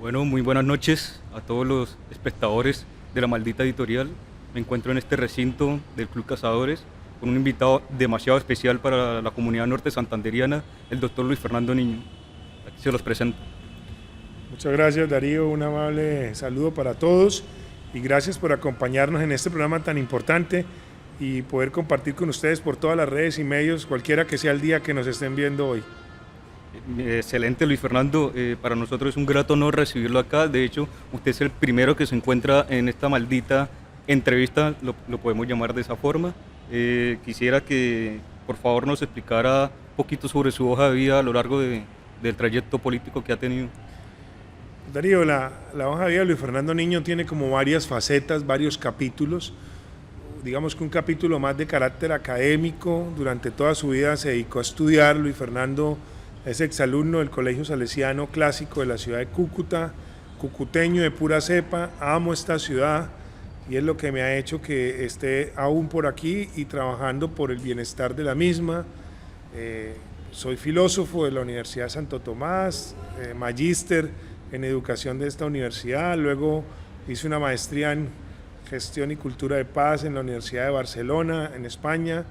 Bueno, muy buenas noches a todos los espectadores de la maldita editorial. Me encuentro en este recinto del Club Cazadores con un invitado demasiado especial para la comunidad norte santanderiana, el doctor Luis Fernando Niño. Aquí se los presento. Muchas gracias, Darío, un amable saludo para todos y gracias por acompañarnos en este programa tan importante y poder compartir con ustedes por todas las redes y medios, cualquiera que sea el día que nos estén viendo hoy. Excelente, Luis Fernando. Para nosotros es un grato honor recibirlo acá. De hecho, usted es el primero que se encuentra en esta maldita entrevista, lo podemos llamar de esa forma. Quisiera que por favor nos explicara un poquito sobre su hoja de vida a lo largo del trayecto político que ha tenido. Darío, la hoja de vida de Luis Fernando Niño tiene como varias facetas, varios capítulos. Digamos que un capítulo más de carácter académico. Durante toda su vida se dedicó a estudiar. Luis Fernando es exalumno del Colegio Salesiano Clásico de la ciudad de Cúcuta, cucuteño de pura cepa. Amo esta ciudad y es lo que me ha hecho que esté aún por aquí y trabajando por el bienestar de la misma. Soy filósofo de la Universidad de Santo Tomás, magíster en educación de esta universidad, luego hice una maestría en gestión y cultura de paz en la Universidad de Barcelona, en España,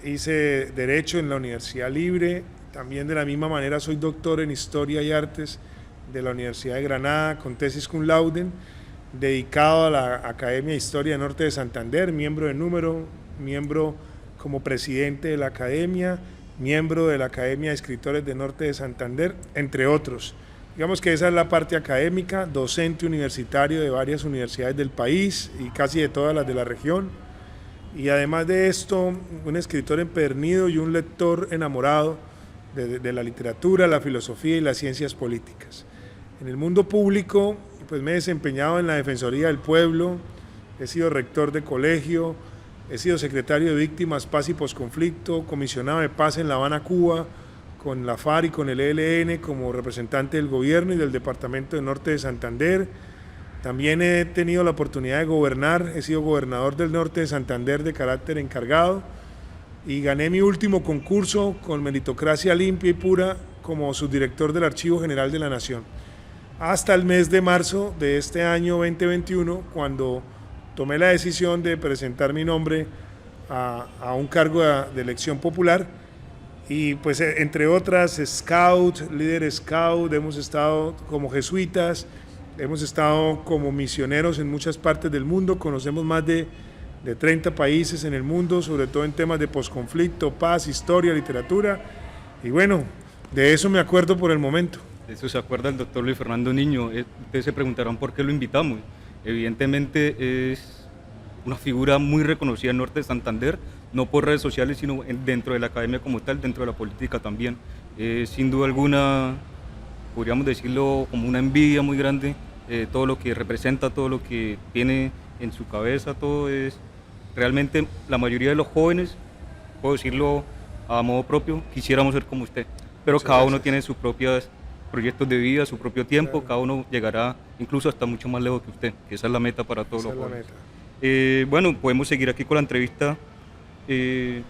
hice derecho en la Universidad Libre, también de la misma manera soy doctor en historia y artes de la Universidad de Granada con tesis cum laude, dedicado a la Academia de Historia de Norte de Santander, miembro de número, miembro como presidente de la Academia, miembro de la Academia de Escritores de Norte de Santander, entre otros. Digamos que esa es la parte académica, docente universitario de varias universidades del país y casi de todas las de la región. Y además de esto, un escritor empedernido y un lector enamorado de la literatura, la filosofía y las ciencias políticas. En el mundo público, pues me he desempeñado en la Defensoría del Pueblo, he sido rector de colegio, he sido secretario de Víctimas, Paz y Posconflicto, comisionado de paz en La Habana, Cuba, con la FARC y con el ELN como representante del gobierno y del departamento de Norte de Santander. También he tenido la oportunidad de gobernar, he sido gobernador del Norte de Santander de carácter encargado y gané mi último concurso con meritocracia limpia y pura como subdirector del Archivo General de la Nación. Hasta el mes de marzo de este año 2021, cuando tomé la decisión de presentar mi nombre a un cargo de elección popular. Y pues entre otras, Scout, líder Scout, hemos estado como jesuitas, hemos estado como misioneros en muchas partes del mundo, conocemos más de 30 países en el mundo, sobre todo en temas de posconflicto, paz, historia, literatura, y bueno, de eso me acuerdo por el momento. De eso se acuerda el doctor Luis Fernando Niño. Ustedes se preguntarán por qué lo invitamos. Evidentemente es una figura muy reconocida en Norte de Santander, no por redes sociales, sino dentro de la academia como tal, dentro de la política también. Sin duda alguna, podríamos decirlo como una envidia muy grande, todo lo que representa, todo lo que tiene en su cabeza, todo es realmente la mayoría de los jóvenes, puedo decirlo a modo propio, quisiéramos ser como usted, pero Muchas cada uno gracias. tiene sus propios proyectos de vida, su propio tiempo, Claro, cada uno llegará incluso hasta mucho más lejos que usted, que esa es la meta para todos esa los es la jóvenes. meta. Bueno, podemos seguir aquí con la entrevista. Eh,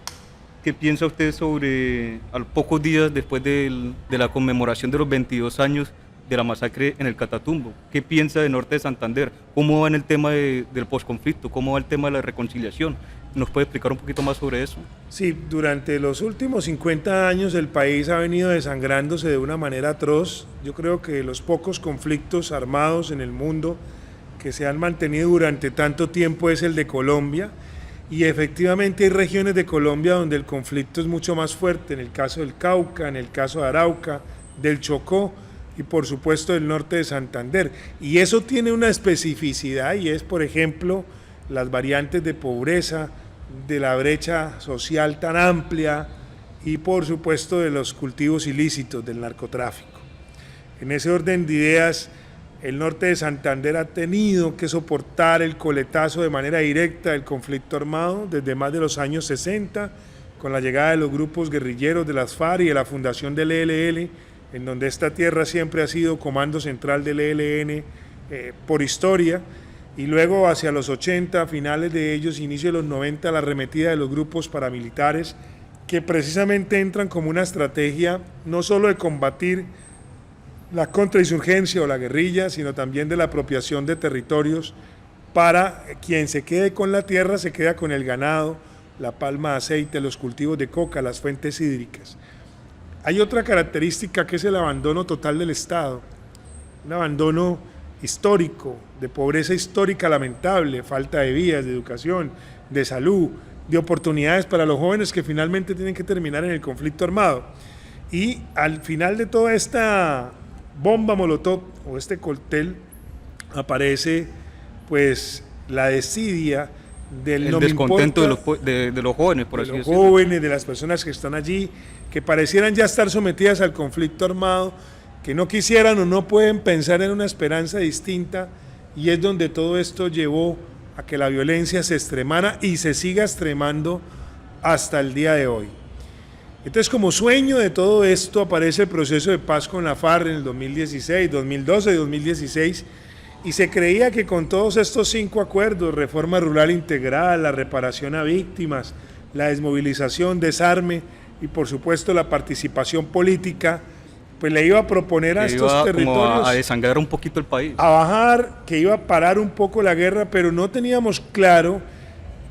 ¿Qué piensa usted sobre, a los pocos días después de la conmemoración de los 22 años de la masacre en el Catatumbo? ¿Qué piensa de Norte de Santander? ¿Cómo va en el tema del posconflicto? ¿Cómo va el tema de la reconciliación? ¿Nos puede explicar un poquito más sobre eso? Sí, durante los últimos 50 años el país ha venido desangrándose de una manera atroz. Yo creo que los pocos conflictos armados en el mundo que se han mantenido durante tanto tiempo es el de Colombia. Y efectivamente hay regiones de Colombia donde el conflicto es mucho más fuerte, en el caso del Cauca, en el caso de Arauca, del Chocó y por supuesto del norte de Santander. Y eso tiene una especificidad y es, por ejemplo, las variantes de pobreza, de la brecha social tan amplia y por supuesto de los cultivos ilícitos, del narcotráfico. En ese orden de ideas, el norte de Santander ha tenido que soportar el coletazo de manera directa del conflicto armado desde más de los años 60, con la llegada de los grupos guerrilleros de las FARC y de la fundación del ELN, en donde esta tierra siempre ha sido comando central del ELN por historia, y luego hacia los 80, finales de ellos, inicio de los 90, la arremetida de los grupos paramilitares, que precisamente entran como una estrategia no solo de combatir la contrainsurgencia o la guerrilla, sino también de la apropiación de territorios para quien se quede con la tierra, se queda con el ganado, la palma de aceite, los cultivos de coca, las fuentes hídricas. Hay otra característica que es el abandono total del Estado, un abandono histórico, de pobreza histórica lamentable, falta de vías, de educación, de salud, de oportunidades para los jóvenes que finalmente tienen que terminar en el conflicto armado. Y al final de toda esta bomba molotov o este cóctel aparece pues la desidia del El no me descontento importa, de los jóvenes, por así de los decirlo. jóvenes, de las personas que están allí, que parecieran ya estar sometidas al conflicto armado, que no quisieran o no pueden pensar en una esperanza distinta, y es donde todo esto llevó a que la violencia se extremara y se siga extremando hasta el día de hoy. Entonces, como sueño de todo esto aparece el proceso de paz con la FARC en el 2016, 2012 y 2016, y se creía que con todos estos 5 acuerdos, reforma rural integral, la reparación a víctimas, la desmovilización, desarme y por supuesto la participación política, pues le iba a proponer a estos territorios a desangrar un poquito el país. a bajar, que iba a parar un poco la guerra, pero no teníamos claro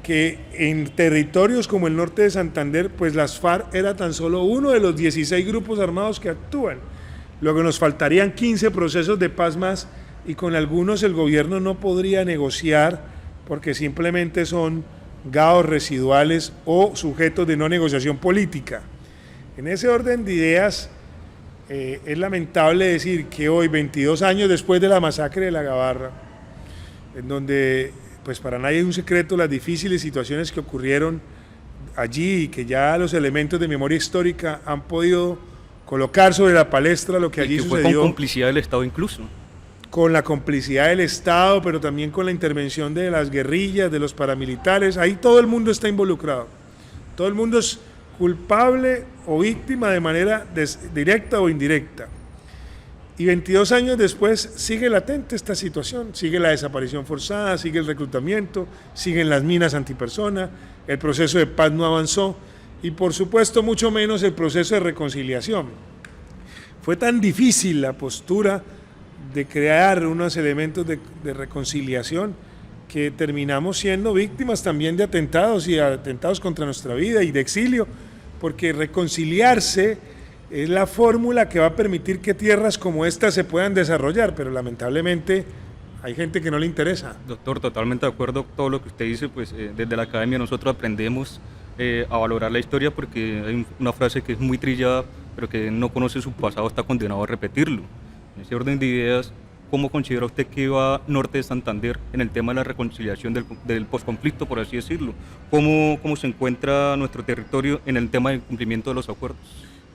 que en territorios como el norte de Santander, pues las FARC era tan solo uno de los 16 grupos armados que actúan. Luego nos faltarían 15 procesos de paz más, y con algunos el gobierno no podría negociar porque simplemente son gados residuales o sujetos de no negociación política. En ese orden de ideas, es lamentable decir que hoy, 22 años después de la masacre de La Gabarra, en donde pues para nadie es un secreto las difíciles situaciones que ocurrieron allí y que ya los elementos de memoria histórica han podido colocar sobre la palestra lo que allí fue sucedió. con complicidad del Estado incluso. Con la complicidad del Estado, pero también con la intervención de las guerrillas, de los paramilitares. Ahí todo el mundo está involucrado. Todo el mundo es culpable o víctima de manera directa o indirecta. Y 22 años después sigue latente esta situación, sigue la desaparición forzada, sigue el reclutamiento, siguen las minas antipersona, el proceso de paz no avanzó y por supuesto mucho menos el proceso de reconciliación. Fue tan difícil la postura de crear unos elementos de reconciliación que terminamos siendo víctimas también de atentados y atentados contra nuestra vida y de exilio, porque reconciliarse es la fórmula que va a permitir que tierras como esta se puedan desarrollar, pero lamentablemente hay gente que no le interesa. Doctor, totalmente de acuerdo con todo lo que usted dice, pues desde la academia nosotros aprendemos a valorar la historia porque hay una frase que es muy trillada, pero que no conoce su pasado está condenado a repetirlo. En ese orden de ideas, ¿cómo considera usted que va Norte de Santander en el tema de la reconciliación del posconflicto, por así decirlo? ¿Cómo se encuentra nuestro territorio en el tema del cumplimiento de los acuerdos?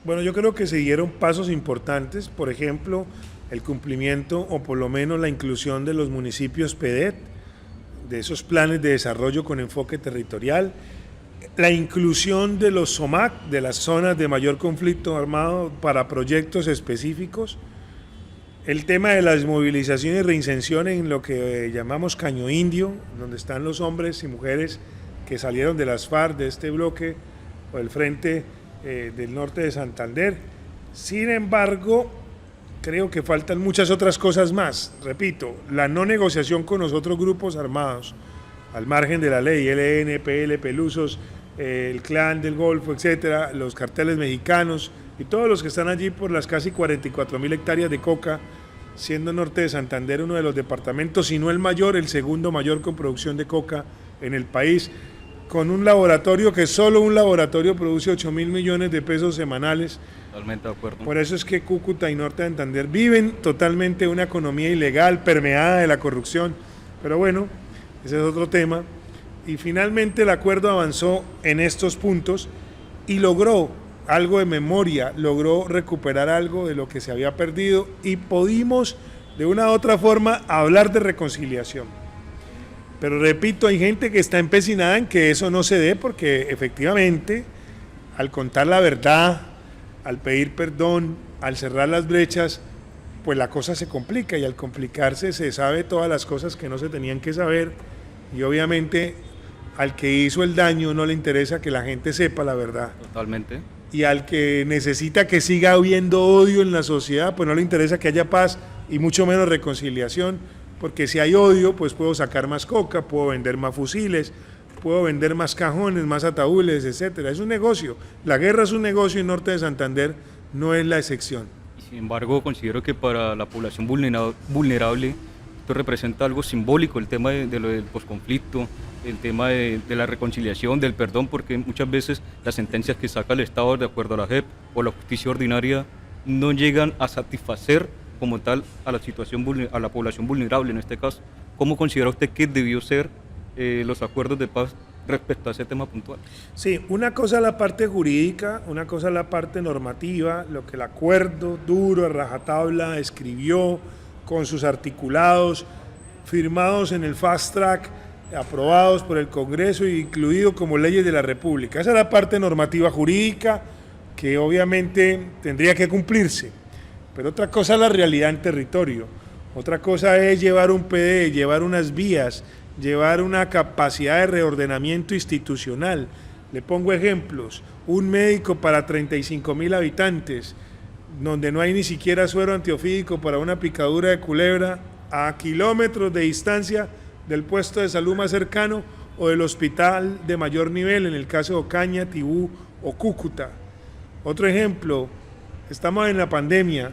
Bueno, yo creo que se dieron pasos importantes, por ejemplo, el cumplimiento o por lo menos la inclusión de los municipios PEDET, de esos planes de desarrollo con enfoque territorial, la inclusión de los SOMAC, de las zonas de mayor conflicto armado para proyectos específicos, el tema de la desmovilización y reinserción en lo que llamamos Caño Indio, donde están los hombres y mujeres que salieron de las FARC, de este bloque o del Frente del Norte de Santander. Sin embargo, creo que faltan muchas otras cosas más. Repito, la no negociación con los otros grupos armados, al margen de la ley, ELN, PL, Pelusos, el Clan del Golfo, etcétera, los carteles mexicanos y todos los que están allí por las casi 44.000 hectáreas de coca, siendo Norte de Santander uno de los departamentos, si no el mayor, el segundo mayor con producción de coca en el país, con un laboratorio que solo un laboratorio produce 8.000 millones de pesos semanales. Totalmente de acuerdo. Por eso es que Cúcuta y Norte de Santander viven totalmente una economía ilegal, permeada de la corrupción. Pero bueno, ese es otro tema. Y finalmente el acuerdo avanzó en estos puntos y logró algo de memoria, logró recuperar algo de lo que se había perdido y pudimos de una u otra forma hablar de reconciliación. Pero repito, hay gente que está empecinada en que eso no se dé porque efectivamente al contar la verdad, al pedir perdón, al cerrar las brechas, pues la cosa se complica y al complicarse se sabe todas las cosas que no se tenían que saber y obviamente al que hizo el daño no le interesa que la gente sepa la verdad. Totalmente. y al que necesita que siga habiendo odio en la sociedad, pues no le interesa que haya paz y mucho menos reconciliación, porque si hay odio, pues puedo sacar más coca, puedo vender más fusiles, puedo vender más cajones, más ataúdes, etcétera. Es un negocio. La guerra es un negocio y Norte de Santander no es la excepción. Sin embargo, considero que para la población vulnerable esto representa algo simbólico, el tema de lo del posconflicto, el tema de la reconciliación, del perdón, porque muchas veces las sentencias que saca el Estado de acuerdo a la JEP o la justicia ordinaria no llegan a satisfacer como tal a la situación, a la población vulnerable en este caso. ¿Cómo considera usted que debió ser los acuerdos de paz respecto a ese tema puntual? Sí, una cosa es la parte jurídica, una cosa es la parte normativa, lo que el acuerdo duro, a rajatabla, escribió con sus articulados, firmados en el fast track, aprobados por el Congreso e incluidos como leyes de la República. Esa es la parte normativa jurídica que obviamente tendría que cumplirse. Pero otra cosa es la realidad en territorio. Otra cosa es llevar un PD, llevar unas vías, llevar una capacidad de reordenamiento institucional. Le pongo ejemplos. Un médico para 35.000 habitantes, donde no hay ni siquiera suero antiofídico para una picadura de culebra, a kilómetros de distancia del puesto de salud más cercano o del hospital de mayor nivel, en el caso de Ocaña, Tibú o Cúcuta. Otro ejemplo, estamos en la pandemia,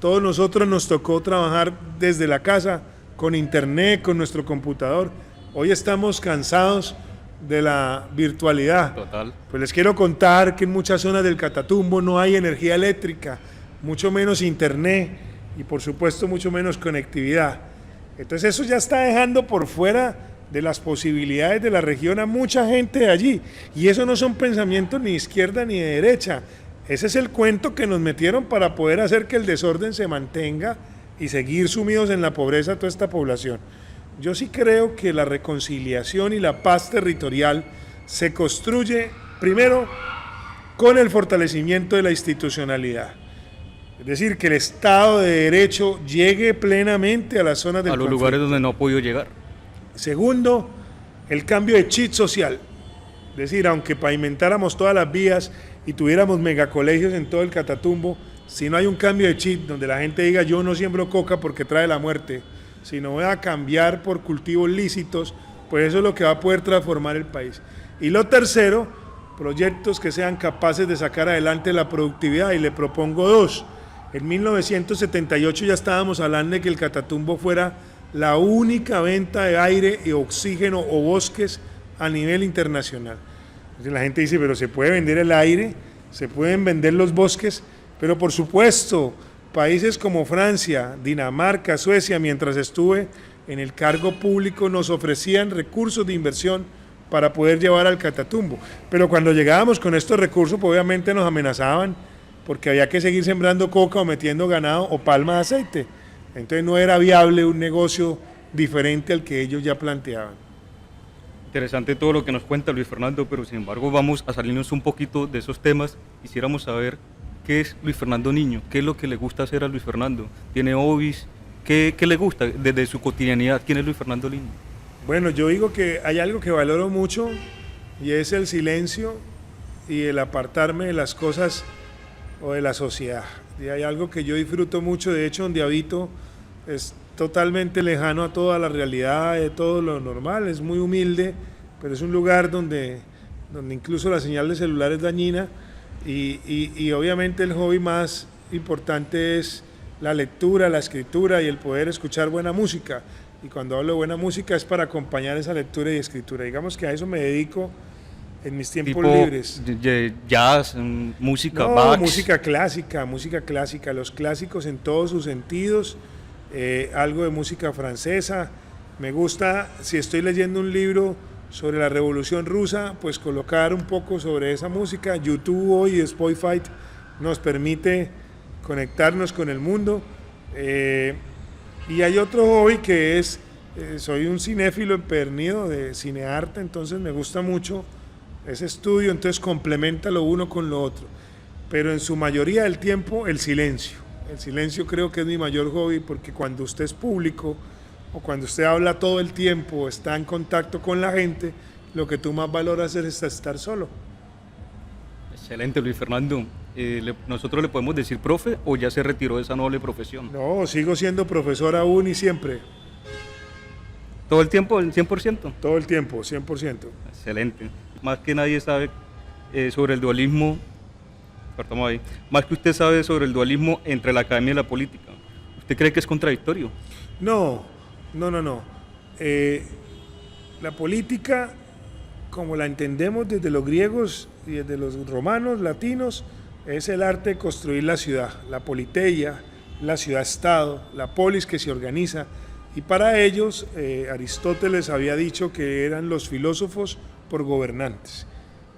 todos nosotros nos tocó trabajar desde la casa, con internet, con nuestro computador. Hoy estamos cansados de la virtualidad. Total. Pues les quiero contar que en muchas zonas del Catatumbo no hay energía eléctrica, mucho menos internet y por supuesto mucho menos conectividad. Entonces eso ya está dejando por fuera de las posibilidades de la región a mucha gente de allí. Y eso no son pensamientos ni de izquierda ni de derecha. Ese es el cuento que nos metieron para poder hacer que el desorden se mantenga y seguir sumidos en la pobreza a toda esta población. Yo sí creo que la reconciliación y la paz territorial se construye primero con el fortalecimiento de la institucionalidad. Es decir, que el Estado de Derecho llegue plenamente a las zonas del conflicto. A los lugares donde no ha podido llegar. Segundo, el cambio de chip social. Es decir, aunque pavimentáramos todas las vías y tuviéramos megacolegios en todo el Catatumbo, si no hay un cambio de chip donde la gente diga yo no siembro coca porque trae la muerte, sino voy a cambiar por cultivos lícitos, pues eso es lo que va a poder transformar el país. Y lo tercero, proyectos que sean capaces de sacar adelante la productividad, y le propongo dos. En 1978 ya estábamos hablando de que el Catatumbo fuera la única venta de aire y oxígeno o bosques a nivel internacional. Entonces la gente dice, pero se puede vender el aire, se pueden vender los bosques, pero por supuesto, países como Francia, Dinamarca, Suecia, mientras estuve en el cargo público, nos ofrecían recursos de inversión para poder llevar al Catatumbo. Pero cuando llegábamos con estos recursos, pues obviamente nos amenazaban porque había que seguir sembrando coca o metiendo ganado o palma de aceite. Entonces no era viable un negocio diferente al que ellos ya planteaban. Interesante todo lo que nos cuenta Luis Fernando, pero sin embargo vamos a salirnos un poquito de esos temas. Quisiéramos saber qué es Luis Fernando Niño, qué es lo que le gusta hacer a Luis Fernando. ¿Tiene hobbies? ¿Qué le gusta desde su cotidianidad? ¿Quién es Luis Fernando Niño? Bueno, yo digo que hay algo que valoro mucho y es el silencio y el apartarme de las cosas o de la sociedad. Y hay algo que yo disfruto mucho, de hecho donde habito es totalmente lejano a toda la realidad, de todo lo normal, es muy humilde, pero es un lugar donde incluso la señal de celular es dañina y obviamente el hobby más importante es la lectura, la escritura y el poder escuchar buena música. Y cuando hablo de buena música es para acompañar esa lectura y escritura. Digamos que a eso me dedico en mis tiempos libres. Jazz, música, no, Bach. música clásica, los clásicos en todos sus sentidos, algo de música francesa. Me gusta, si estoy leyendo un libro sobre la Revolución Rusa, pues colocar un poco sobre esa música. YouTube hoy, Spotify, nos permite conectarnos con el mundo. Y hay otro hobby que es, soy un cinéfilo empedernido de cinearte, entonces me gusta mucho ese estudio, entonces complementa lo uno con lo otro. Pero en su mayoría del tiempo, el silencio. El silencio creo que es mi mayor hobby, porque cuando usted es público o cuando usted habla todo el tiempo, está en contacto con la gente, lo que tú más valoras es estar solo. Excelente, Luis Fernando. ¿Nosotros le podemos decir profe o ya se retiró de esa noble profesión? No, sigo siendo profesor aún y siempre, ¿Todo el tiempo, el 100%? todo el tiempo, 100%. Excelente. Más que nadie sabe sobre el dualismo, partamos ahí, más que usted sabe sobre el dualismo entre la academia y la política. ¿Usted cree que es contradictorio? No, no, no, no. La política, como la entendemos desde los griegos y desde los romanos, latinos, es el arte de construir la ciudad, la politeia, la ciudad-estado, la polis que se organiza. Y para ellos, Aristóteles había dicho que eran los filósofos por gobernantes.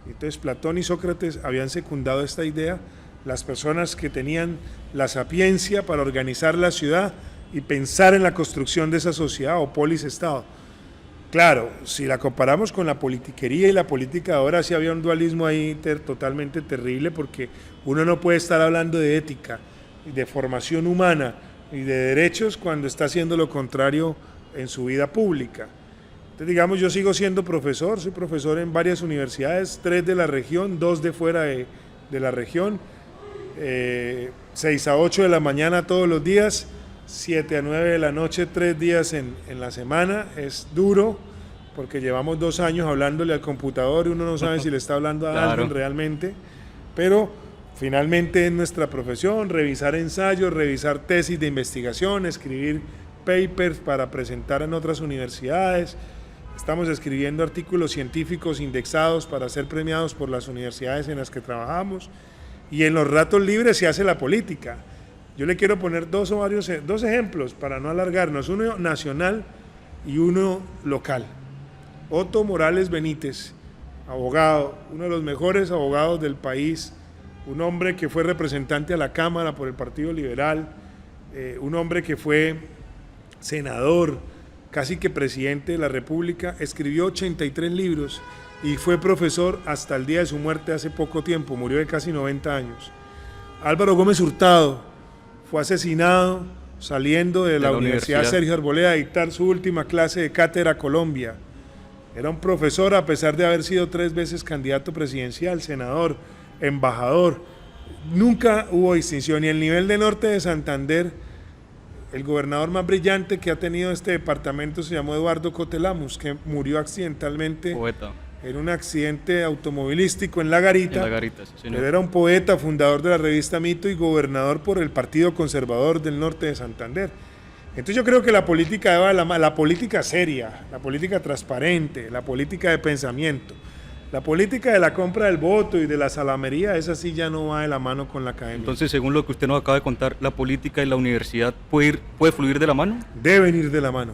Entonces Platón y Sócrates habían secundado esta idea, las personas que tenían la sapiencia para organizar la ciudad y pensar en la construcción de esa sociedad o polis-estado. Claro, si la comparamos con la politiquería y la política de ahora, sí había un dualismo ahí totalmente terrible, porque uno no puede estar hablando de ética, de formación humana y de derechos cuando está haciendo lo contrario en su vida pública. Entonces, digamos, yo sigo siendo profesor, soy profesor en varias universidades, 3 de la región, 2 de fuera de la región, 6 a 8 de la mañana todos los días, 7 a 9 de la noche, 3 días en la semana. Es duro porque llevamos 2 años hablándole al computador y uno no sabe si le está hablando a alguien realmente, pero finalmente es nuestra profesión, revisar ensayos, revisar tesis de investigación, escribir papers para presentar en otras universidades. Estamos escribiendo artículos científicos indexados para ser premiados por las universidades en las que trabajamos, y en los ratos libres se hace la política. Yo le quiero poner dos ejemplos para no alargarnos, uno nacional y uno local. Otto Morales Benítez, abogado, uno de los mejores abogados del país, un hombre que fue representante a la Cámara por el Partido Liberal, un hombre que fue senador, casi que presidente de la República, escribió 83 libros y fue profesor hasta el día de su muerte hace poco tiempo, murió de casi 90 años. Álvaro Gómez Hurtado fue asesinado saliendo de la Universidad Sergio Arboleda a dictar su última clase de cátedra Colombia. Era un profesor a pesar de haber sido 3 veces candidato presidencial, senador, embajador. Nunca hubo distinción, y el nivel de norte de Santander, el gobernador más brillante que ha tenido este departamento se llamó Eduardo Cotelamus, que murió accidentalmente en un accidente automovilístico en La Garita. Sí, señor. Él era un poeta, fundador de la revista Mito y gobernador por el Partido Conservador del Norte de Santander. Entonces yo creo que la política va la política seria, la política transparente, la política de pensamiento. La política de la compra del voto y de la salamería, esa sí ya no va de la mano con la academia. Entonces, según lo que usted nos acaba de contar, ¿la política y la universidad puede fluir de la mano? Deben ir de la mano.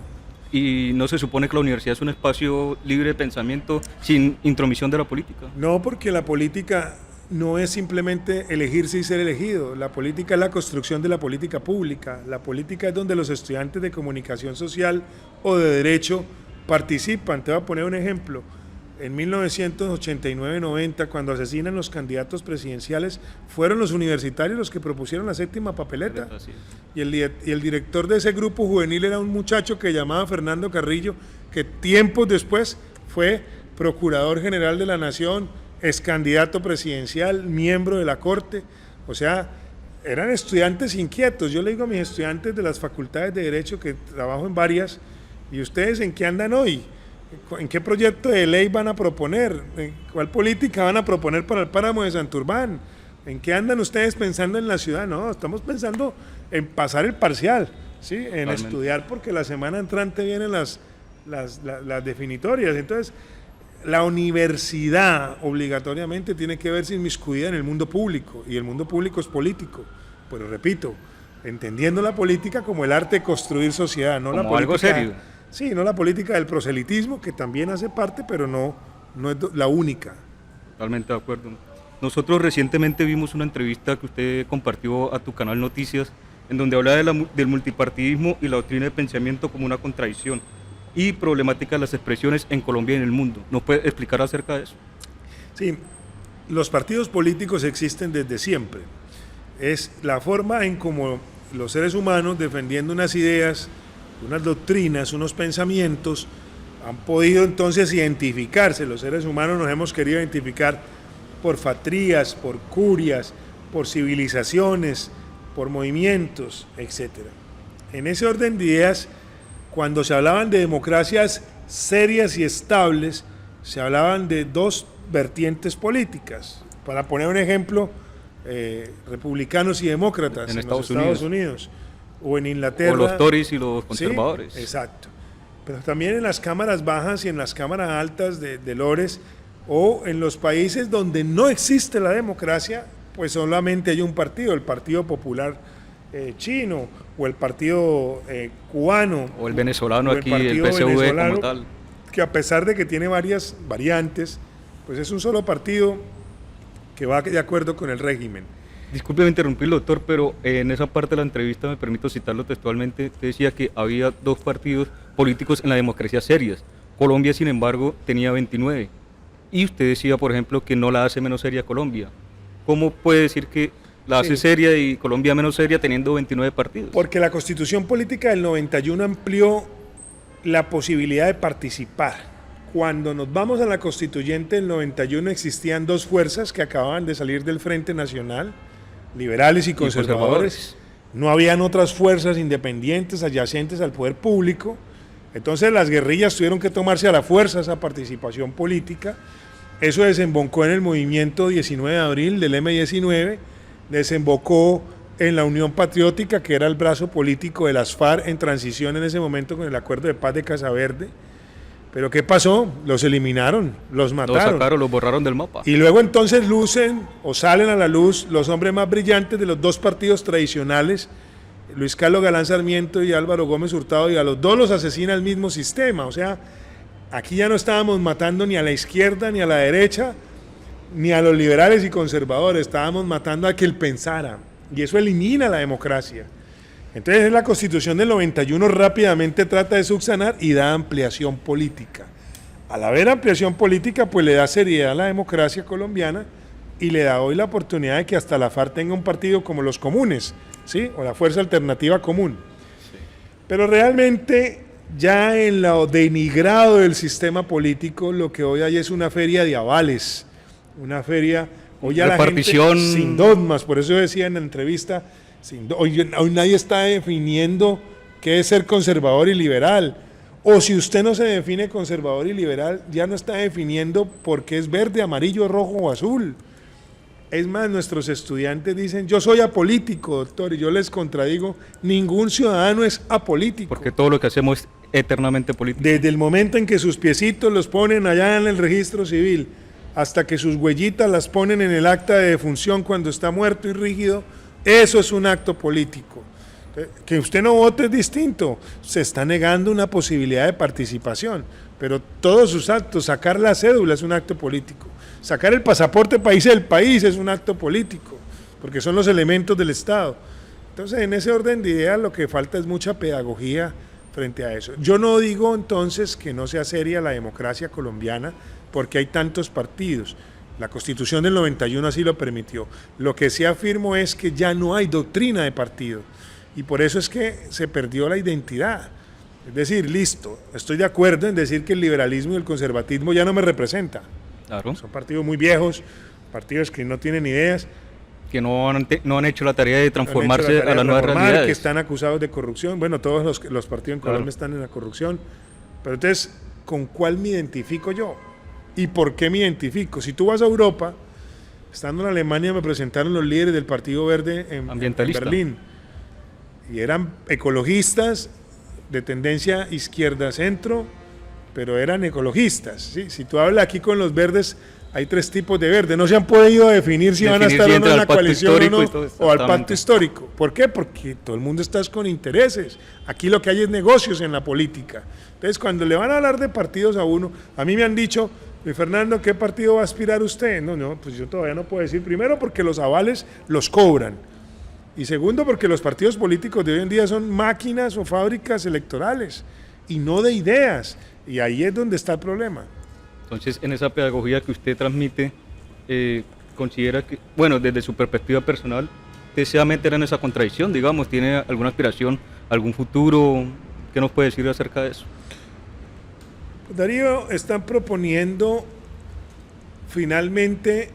¿Y no se supone que la universidad es un espacio libre de pensamiento sin intromisión de la política? No, porque la política no es simplemente elegirse y ser elegido. La política es la construcción de la política pública. La política es donde los estudiantes de comunicación social o de derecho participan. Te voy a poner un ejemplo. En 1989-90, cuando asesinan los candidatos presidenciales, fueron los universitarios los que propusieron la séptima papeleta. Y el director de ese grupo juvenil era un muchacho que llamaba Fernando Carrillo, que tiempos después fue procurador general de la Nación, ex candidato presidencial, miembro de la Corte. O sea, eran estudiantes inquietos. Yo le digo a mis estudiantes de las facultades de Derecho, que trabajo en varias, ¿y ustedes en qué andan hoy? ¿En qué proyecto de ley van a proponer? ¿Cuál política van a proponer para el páramo de Santurbán? ¿En qué andan ustedes pensando en la ciudad? No, estamos pensando en pasar el parcial, ¿sí? En estudiar, porque la semana entrante vienen las definitorias. Entonces, la universidad obligatoriamente tiene que verse inmiscuida en el mundo público, y el mundo público es político. Pero repito, entendiendo la política como el arte de construir sociedad, no como la política, algo serio. Sí, no la política del proselitismo, que también hace parte, pero no es la única. Totalmente de acuerdo. Nosotros recientemente vimos una entrevista que usted compartió a tu canal Noticias, en donde habla del multipartidismo y la doctrina de pensamiento como una contradicción y problemática de las expresiones en Colombia y en el mundo. ¿Nos puede explicar acerca de eso? Sí, los partidos políticos existen desde siempre. Es la forma en cómo los seres humanos, defendiendo unas ideas, unas doctrinas, unos pensamientos, han podido entonces identificarse. Los seres humanos nos hemos querido identificar por fatrías, por curias, por civilizaciones, por movimientos, etc. En ese orden de ideas, cuando se hablaban de democracias serias y estables, se hablaban de dos vertientes políticas. Para poner un ejemplo, republicanos y demócratas en los Estados Unidos, o en Inglaterra. O los Tories y los conservadores. Sí, exacto. Pero también en las cámaras bajas y en las cámaras altas de Lores, o en los países donde no existe la democracia, pues solamente hay un partido, el Partido Popular chino, o el partido cubano, o el venezolano, o aquí, el PSV como tal. Que a pesar de que tiene varias variantes, pues es un solo partido que va de acuerdo con el régimen. Discúlpeme interrumpirlo, doctor, pero en esa parte de la entrevista, me permito citarlo textualmente, usted decía que había dos partidos políticos en la democracia serias. Colombia, sin embargo, tenía 29. Y usted decía, por ejemplo, que no la hace menos seria Colombia. ¿Cómo puede decir que la hace seria y Colombia menos seria teniendo 29 partidos? Porque la Constitución Política del 91 amplió la posibilidad de participar. Cuando nos vamos a la Constituyente del 91 existían dos fuerzas que acababan de salir del Frente Nacional, liberales y conservadores. No habían otras fuerzas independientes adyacentes al poder público. Entonces las guerrillas tuvieron que tomarse a la fuerza esa participación política. Eso desembocó en el movimiento 19 de abril del M-19, desembocó en la Unión Patriótica, que era el brazo político de las FARC en transición en ese momento con el acuerdo de paz de Casaverde. Pero ¿qué pasó? Los eliminaron, los mataron. Los sacaron, los borraron del mapa. Y luego entonces lucen o salen a la luz los hombres más brillantes de los dos partidos tradicionales, Luis Carlos Galán Sarmiento y Álvaro Gómez Hurtado, y a los dos los asesina el mismo sistema. O sea, aquí ya no estábamos matando ni a la izquierda ni a la derecha, ni a los liberales y conservadores, estábamos matando a quien pensara. Y eso elimina la democracia. Entonces la Constitución del 91 rápidamente trata de subsanar y da ampliación política. Al haber ampliación política, pues le da seriedad a la democracia colombiana y le da hoy la oportunidad de que hasta la FARC tenga un partido como los comunes, ¿sí? O la Fuerza Alternativa Común. Sí. Pero realmente ya en lo denigrado del sistema político, lo que hoy hay es una feria de avales, una feria, hoy ya la gente sin dogmas, por eso yo decía en la entrevista, hoy nadie está definiendo qué es ser conservador y liberal, o si usted no se define conservador y liberal, ya no está definiendo por qué es verde, amarillo, rojo o azul. Es más, nuestros estudiantes dicen, yo soy apolítico, doctor, y yo les contradigo, ningún ciudadano es apolítico. Porque todo lo que hacemos es eternamente político. Desde el momento en que sus piecitos los ponen allá en el registro civil, hasta que sus huellitas las ponen en el acta de defunción cuando está muerto y rígido, eso es un acto político. Que usted no vote es distinto, se está negando una posibilidad de participación, pero todos sus actos, sacar la cédula es un acto político, sacar el pasaporte país del país es un acto político, porque son los elementos del Estado. Entonces, en ese orden de ideas lo que falta es mucha pedagogía frente a eso. Yo no digo entonces que no sea seria la democracia colombiana porque hay tantos partidos. La Constitución del 91 así lo permitió. Lo que sí afirmo es que ya no hay doctrina de partido y por eso es que se perdió la identidad. Es decir, listo, estoy de acuerdo en decir que el liberalismo y el conservatismo ya no me representan. Claro. Son partidos muy viejos, partidos que no tienen ideas. Que no han hecho la tarea de transformarse a las nuevas realidades. Que están acusados de corrupción. Bueno, todos los partidos en Colombia están en la corrupción. Pero entonces, ¿con cuál me identifico yo? ¿Y por qué me identifico? Si tú vas a Europa, estando en Alemania me presentaron los líderes del Partido Verde en Berlín. Y eran ecologistas de tendencia izquierda-centro, pero eran ecologistas. ¿Sí? Si tú hablas aquí con los verdes, hay tres tipos de verde. No se han podido definir si van a estar o no en la coalición o no, o al pacto histórico. ¿Por qué? Porque todo el mundo está con intereses. Aquí lo que hay es negocios en la política. Entonces, cuando le van a hablar de partidos a uno, a mí me han dicho, Fernando, ¿qué partido va a aspirar usted? No, pues yo todavía no puedo decir. Primero, porque los avales los cobran. Y segundo, porque los partidos políticos de hoy en día son máquinas o fábricas electorales y no de ideas. Y ahí es donde está el problema. Entonces, en esa pedagogía que usted transmite, considera que, bueno, desde su perspectiva personal, ¿usted se va a meter en esa contradicción, digamos? ¿Tiene alguna aspiración, algún futuro? ¿Qué nos puede decir acerca de eso? Darío, están proponiendo finalmente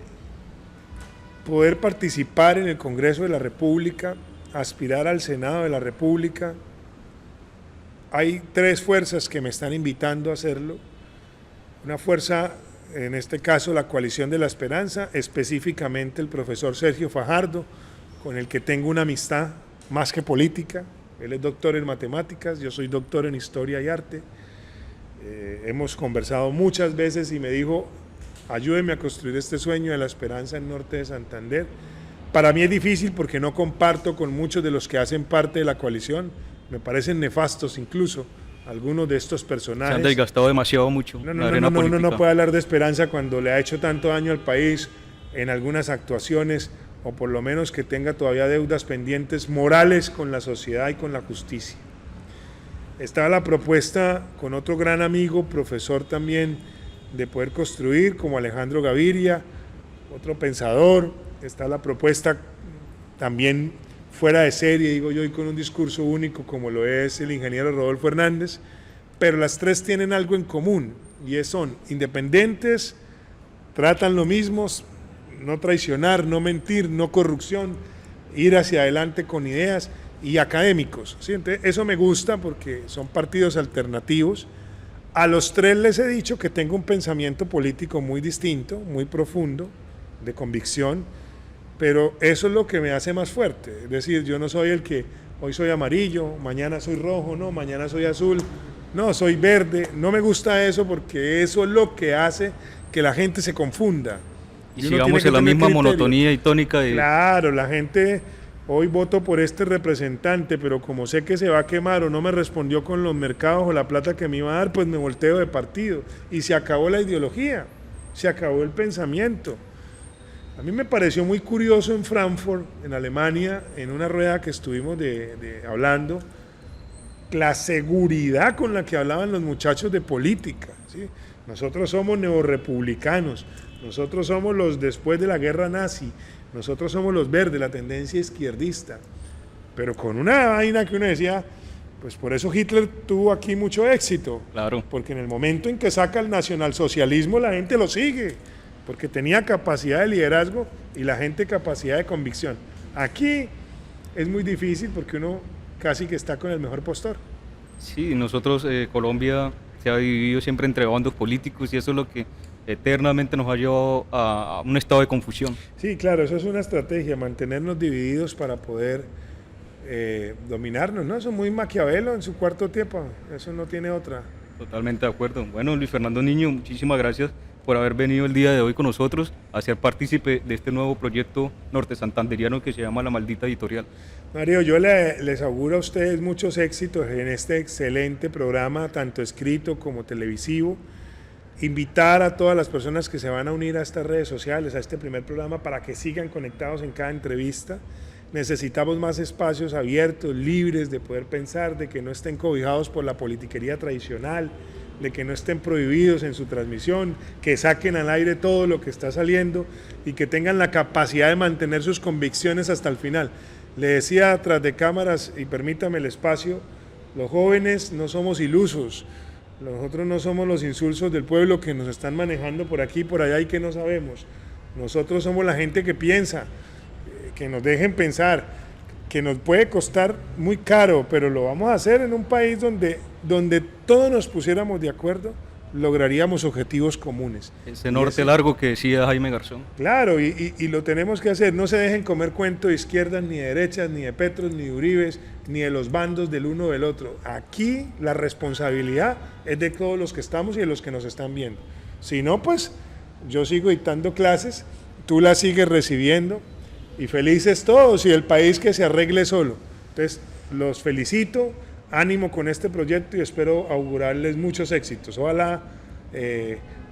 poder participar en el Congreso de la República, aspirar al Senado de la República. Hay 3 fuerzas que me están invitando a hacerlo. Una fuerza, en este caso la Coalición de la Esperanza, específicamente el profesor Sergio Fajardo, con el que tengo una amistad más que política. Él es doctor en matemáticas, yo soy doctor en historia y arte. Hemos conversado muchas veces y me dijo, ayúdeme a construir este sueño de la esperanza en Norte de Santander. Para mí es difícil porque no comparto con muchos de los que hacen parte de la coalición, me parecen nefastos incluso algunos de estos personajes. Se han desgastado demasiado mucho. Uno no puede hablar de esperanza cuando le ha hecho tanto daño al país en algunas actuaciones, o por lo menos que tenga todavía deudas pendientes morales con la sociedad y con la justicia. Estaba la propuesta con otro gran amigo, profesor también, de poder construir, como Alejandro Gaviria, otro pensador. Está la propuesta también fuera de serie, digo yo, y con un discurso único como lo es el ingeniero Rodolfo Hernández, pero las 3 tienen algo en común, y son independientes, tratan lo mismo, no traicionar, no mentir, no corrupción, ir hacia adelante con ideas, y académicos, ¿sí? Entonces, eso me gusta porque son partidos alternativos. A los 3 les he dicho que tengo un pensamiento político muy distinto, muy profundo, de convicción, pero eso es lo que me hace más fuerte. Es decir, yo no soy el que hoy soy amarillo, mañana soy rojo, no, mañana soy azul, no, soy verde. No me gusta eso porque eso es lo que hace que la gente se confunda. Y sigamos en la misma monotonía y tónica de... Claro, la gente... Hoy voto por este representante, pero como sé que se va a quemar o no me respondió con los mercados o la plata que me iba a dar, pues me volteo de partido. Y se acabó la ideología, se acabó el pensamiento. A mí me pareció muy curioso en Frankfurt, en Alemania, en una rueda que estuvimos hablando, la seguridad con la que hablaban los muchachos de política, ¿sí? Nosotros somos neorepublicanos, nosotros somos los después de la guerra nazi, nosotros somos los verdes, la tendencia izquierdista, pero con una vaina que uno decía, pues por eso Hitler tuvo aquí mucho éxito, claro, porque en el momento en que saca el nacionalsocialismo la gente lo sigue, porque tenía capacidad de liderazgo y la gente capacidad de convicción. Aquí es muy difícil porque uno casi que está con el mejor postor. Sí, nosotros, Colombia se ha dividido siempre entre bandos políticos y eso es lo que eternamente nos ha llevado a un estado de confusión. Sí, claro, eso es una estrategia, mantenernos divididos para poder dominarnos, ¿no? Eso es muy Maquiavelo en su cuarto tiempo, eso no tiene otra. Totalmente de acuerdo. Bueno, Luis Fernando Niño, muchísimas gracias por haber venido el día de hoy con nosotros a ser partícipe de este nuevo proyecto norte santanderiano que se llama La Maldita Editorial. Mario, yo les auguro a ustedes muchos éxitos en este excelente programa, tanto escrito como televisivo. Invitar a todas las personas que se van a unir a estas redes sociales, a este primer programa, para que sigan conectados en cada entrevista. Necesitamos más espacios abiertos, libres de poder pensar, de que no estén cobijados por la politiquería tradicional, de que no estén prohibidos en su transmisión, que saquen al aire todo lo que está saliendo y que tengan la capacidad de mantener sus convicciones hasta el final. Le decía tras de cámaras, y permítame el espacio, los jóvenes no somos ilusos, nosotros no somos los insulsos del pueblo que nos están manejando por aquí y por allá y que no sabemos. Nosotros somos la gente que piensa, que nos dejen pensar, que nos puede costar muy caro, pero lo vamos a hacer en un país donde todos nos pusiéramos de acuerdo, lograríamos objetivos comunes. Ese norte largo que decía Jaime Garzón. Claro, y lo tenemos que hacer. No se dejen comer cuento de izquierdas, ni de derechas, ni de Petros, ni de Uribes, ni de los bandos del uno o del otro. Aquí la responsabilidad es de todos los que estamos y de los que nos están viendo. Si no, pues yo sigo dictando clases, tú las sigues recibiendo y felices todos y el país que se arregle solo. Entonces, los felicito. Ánimo con este proyecto y espero augurarles muchos éxitos. Ojalá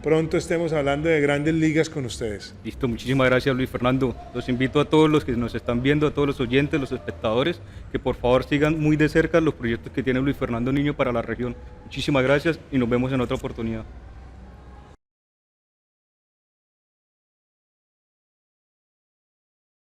pronto estemos hablando de grandes ligas con ustedes. Listo, muchísimas gracias Luis Fernando. Los invito a todos los que nos están viendo, a todos los oyentes, los espectadores, que por favor sigan muy de cerca los proyectos que tiene Luis Fernando Niño para la región. Muchísimas gracias y nos vemos en otra oportunidad.